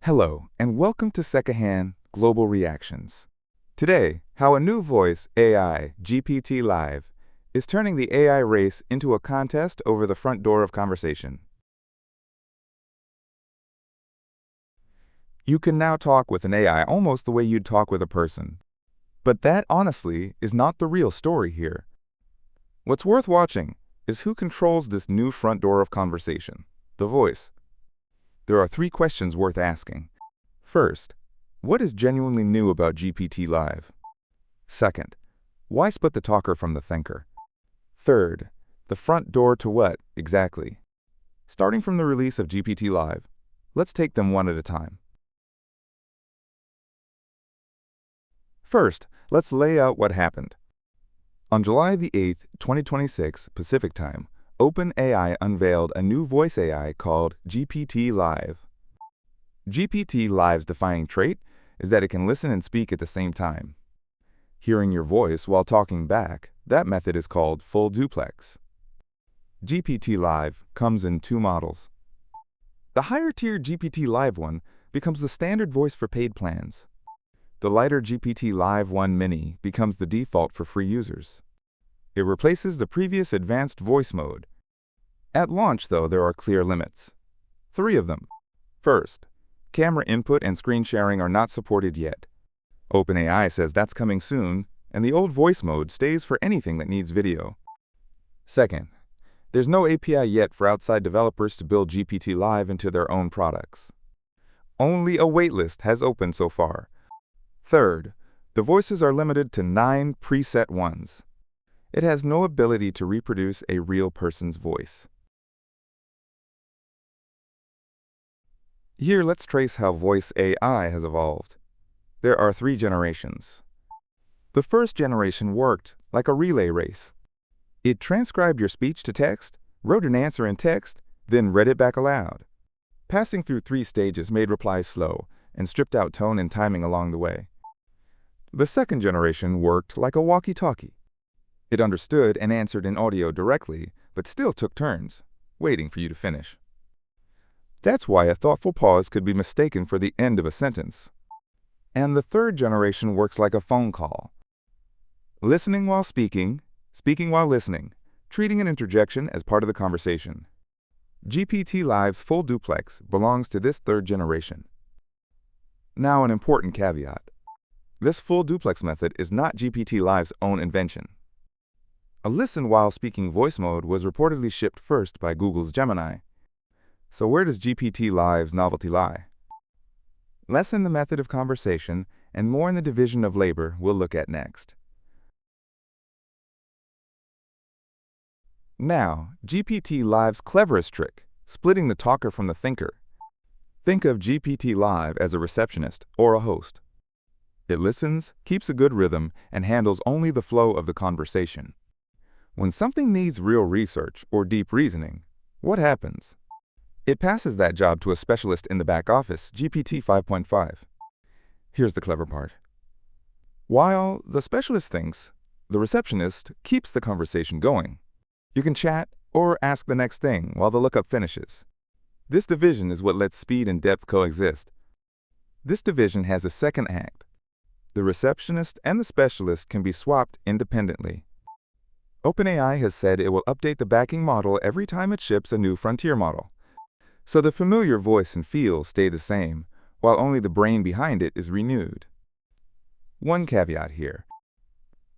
Hello, and welcome to Secondhand Global Reactions. Today, how a new voice AI, GPT-Live, is turning the AI race into a contest over the front door of conversation. You can now talk with an AI almost the way you'd talk with a person. But that, honestly, is not the real story here. What's worth watching is who controls this new front door of conversation, the voice. There are 3 questions worth asking. First, what is genuinely new about GPT-Live? Second, why split the talker from the thinker? Third, the front door to what, exactly? Starting from the release of GPT-Live, let's take them one at a time. First, let's lay out what happened. On July the 8th, 2026, Pacific Time, OpenAI unveiled a new voice AI called GPT-Live. GPT-Live's defining trait is that it can listen and speak at the same time. Hearing your voice while talking back, that method is called full-duplex. GPT-Live comes in 2 models. The higher-tier GPT-Live one becomes the standard voice for paid plans. The lighter GPT-Live 1 Mini becomes the default for free users. It replaces the previous advanced voice mode. At launch, though, there are clear limits. 3 of them. First, camera input and screen sharing are not supported yet. OpenAI says that's coming soon, and the old voice mode stays for anything that needs video. Second, there's no API yet for outside developers to build GPT-Live into their own products. Only a waitlist has opened so far. Third, the voices are limited to 9 preset ones. It has no ability to reproduce a real person's voice. Here, let's trace how voice AI has evolved. There are 3 generations. The first generation worked like a relay race. It transcribed your speech to text, wrote an answer in text, then read it back aloud. Passing through 3 stages made replies slow and stripped out tone and timing along the way. The second generation worked like a walkie-talkie. It understood and answered in audio directly, but still took turns, waiting for you to finish. That's why a thoughtful pause could be mistaken for the end of a sentence. And the third generation works like a phone call. Listening while speaking, speaking while listening, treating an interjection as part of the conversation. GPT-Live's full duplex belongs to this third generation. Now, an important caveat. This full duplex method is not GPT-Live's own invention. A listen while speaking voice mode was reportedly shipped first by Google's Gemini. So where does GPT-Live's novelty lie? Less in the method of conversation and more in the division of labor we'll look at next. Now, GPT-Live's cleverest trick, splitting the talker from the thinker. Think of GPT-Live as a receptionist or a host. It listens, keeps a good rhythm, and handles only the flow of the conversation. When something needs real research or deep reasoning, what happens? It passes that job to a specialist in the back office, GPT 5.5. Here's the clever part. While the specialist thinks, the receptionist keeps the conversation going. You can chat or ask the next thing while the lookup finishes. This division is what lets speed and depth coexist. This division has a second act. The receptionist and the specialist can be swapped independently. OpenAI has said it will update the backing model every time it ships a new frontier model. So the familiar voice and feel stay the same, while only the brain behind it is renewed. One caveat here.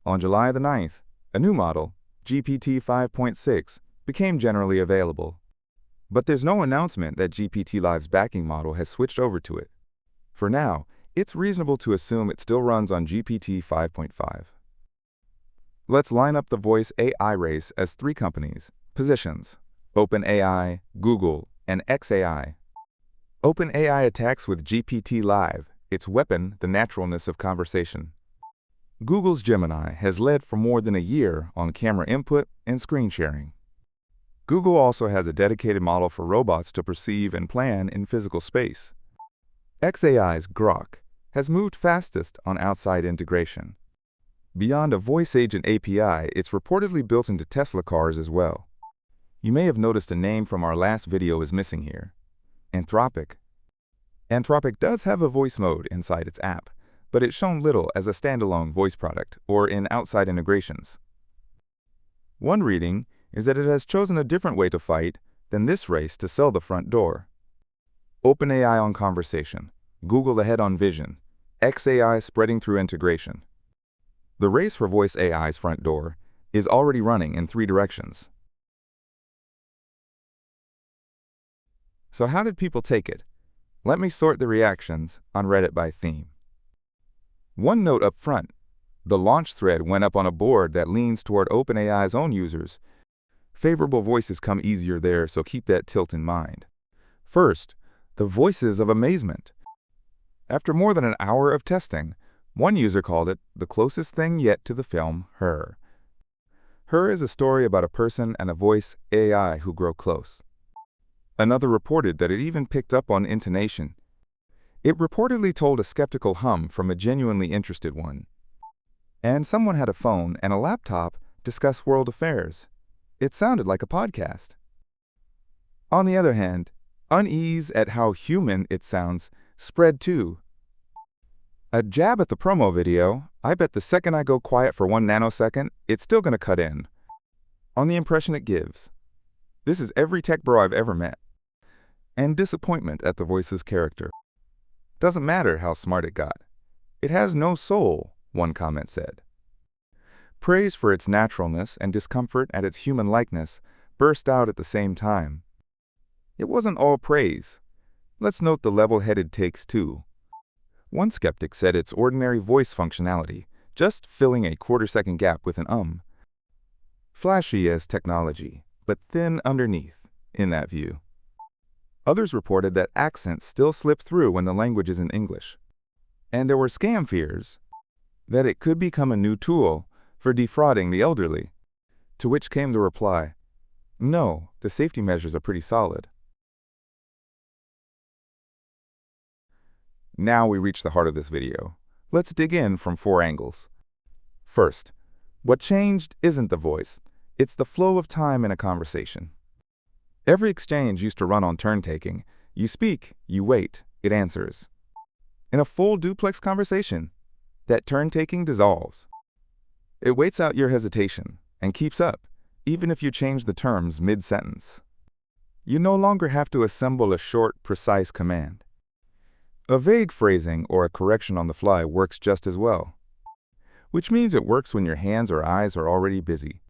On July the 9th, a new model, GPT 5.6, became generally available. But there's no announcement that GPT-Live's backing model has switched over to it. For now, it's reasonable to assume it still runs on GPT 5.5. Let's line up the voice AI race as 3 companies, positions: OpenAI, Google, and xAI. OpenAI attacks with GPT-Live, its weapon, the naturalness of conversation. Google's Gemini has led for more than a year on camera input and screen sharing. Google also has a dedicated model for robots to perceive and plan in physical space. xAI's Grok has moved fastest on outside integration. Beyond a voice agent API, it's reportedly built into Tesla cars as well. You may have noticed a name from our last video is missing here. Anthropic. Anthropic does have a voice mode inside its app, but it's shown little as a standalone voice product or in outside integrations. One reading is that it has chosen a different way to fight than this race to sell the front door. OpenAI on conversation, Google ahead on vision, XAI spreading through integration. The race for voice AI's front door is already running in 3 directions. So how did people take it? Let me sort the reactions on Reddit by theme. One note up front. The launch thread went up on a board that leans toward OpenAI's own users. Favorable voices come easier there, so keep that tilt in mind. First, the voices of amazement. After more than an hour of testing, one user called it the closest thing yet to the film Her. Her is a story about a person and a voice AI who grow close. Another reported that it even picked up on intonation. It reportedly told a skeptical hum from a genuinely interested one. And someone had a phone and a laptop discuss world affairs. It sounded like a podcast. On the other hand, unease at how human it sounds spread too. A jab at the promo video, I bet the second I go quiet for 1 nanosecond, it's still going to cut in on the impression it gives. This is every tech bro I've ever met. And disappointment at the voice's character. Doesn't matter how smart it got. It has no soul, one comment said. Praise for its naturalness and discomfort at its human likeness burst out at the same time. It wasn't all praise. Let's note the level-headed takes too. One skeptic said its ordinary voice functionality, just filling a quarter-second gap with an flashy as technology, but thin underneath, in that view. Others reported that accents still slip through when the language is in English. And there were scam fears that it could become a new tool for defrauding the elderly, to which came the reply, no, the safety measures are pretty solid. Now we reach the heart of this video. Let's dig in from 4 angles. First, what changed isn't the voice, it's the flow of time in a conversation. Every exchange used to run on turn-taking. You speak, you wait, it answers. In a full-duplex conversation, that turn-taking dissolves. It waits out your hesitation and keeps up, even if you change the terms mid-sentence. You no longer have to assemble a short, precise command. A vague phrasing or a correction on the fly works just as well, which means it works when your hands or eyes are already busy.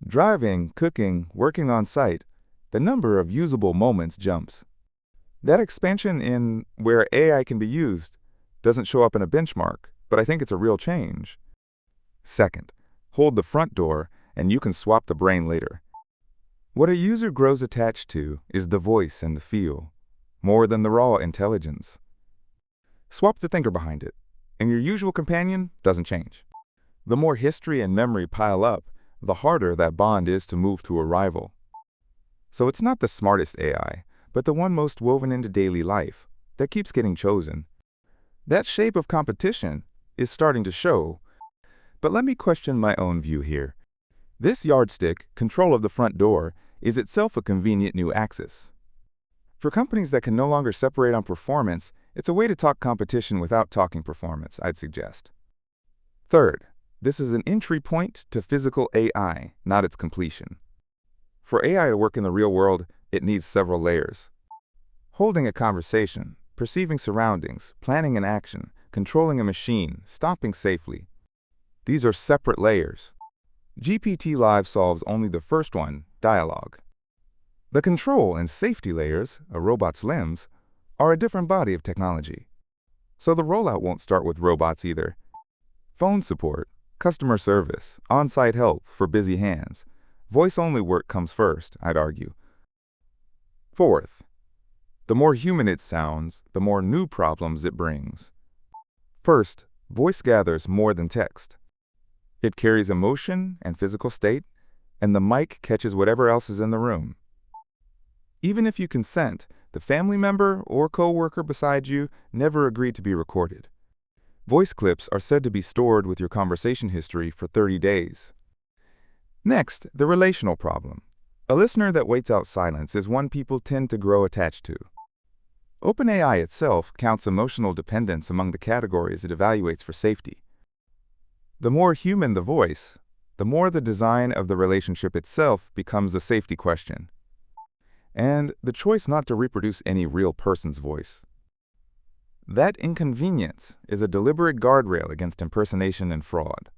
Driving, cooking, working on site, the number of usable moments jumps. That expansion in where AI can be used doesn't show up in a benchmark, but I think it's a real change. Second, hold the front door and you can swap the brain later. What a user grows attached to is the voice and the feel, more than the raw intelligence. Swap the thinker behind it, and your usual companion doesn't change. The more history and memory pile up, the harder that bond is to move to a rival. So it's not the smartest AI, but the one most woven into daily life, that keeps getting chosen. That shape of competition is starting to show. But let me question my own view here. This yardstick, control of the front door, is itself a convenient new axis. For companies that can no longer separate on performance, it's a way to talk competition without talking performance, I'd suggest. Third, this is an entry point to physical AI, not its completion. For AI to work in the real world, it needs several layers. Holding a conversation, perceiving surroundings, planning an action, controlling a machine, stopping safely. These are separate layers. GPT-Live solves only the first one, dialogue. The control and safety layers, a robot's limbs, are a different body of technology. So the rollout won't start with robots either. Phone support, customer service, on-site help for busy hands. Voice-only work comes first, I'd argue. Fourth, the more human it sounds, the more new problems it brings. First, voice gathers more than text. It carries emotion and physical state, and the mic catches whatever else is in the room. Even if you consent, the family member or co-worker beside you never agreed to be recorded. Voice clips are said to be stored with your conversation history for 30 days. Next, the relational problem. A listener that waits out silence is one people tend to grow attached to. OpenAI itself counts emotional dependence among the categories it evaluates for safety. The more human the voice, the more the design of the relationship itself becomes a safety question, and the choice not to reproduce any real person's voice. That inconvenience is a deliberate guardrail against impersonation and fraud.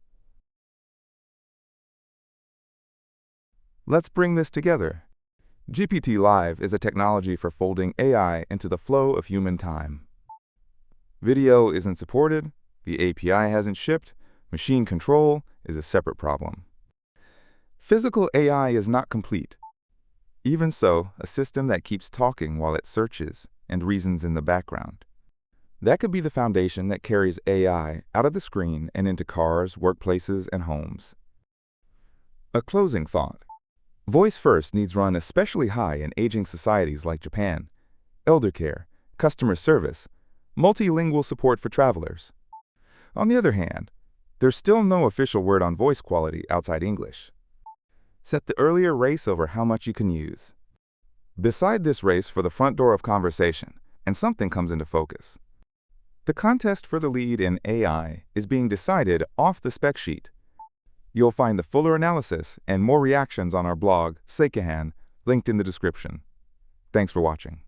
Let's bring this together. GPT-Live is a technology for folding AI into the flow of human time. Video isn't supported, the API hasn't shipped, machine control is a separate problem. Physical AI is not complete. Even so, a system that keeps talking while it searches and reasons in the background. That could be the foundation that carries AI out of the screen and into cars, workplaces, and homes. A closing thought. Voice first needs run especially high in aging societies like Japan, elder care, customer service, multilingual support for travelers. On the other hand, there's still no official word on voice quality outside English. Set the earlier race over how much you can use. Decide this race for the front door of conversation, and something comes into focus. The contest for the lead in AI is being decided off the spec sheet. You'll find the fuller analysis and more reactions on our blog, Seikahan, linked in the description. Thanks for watching.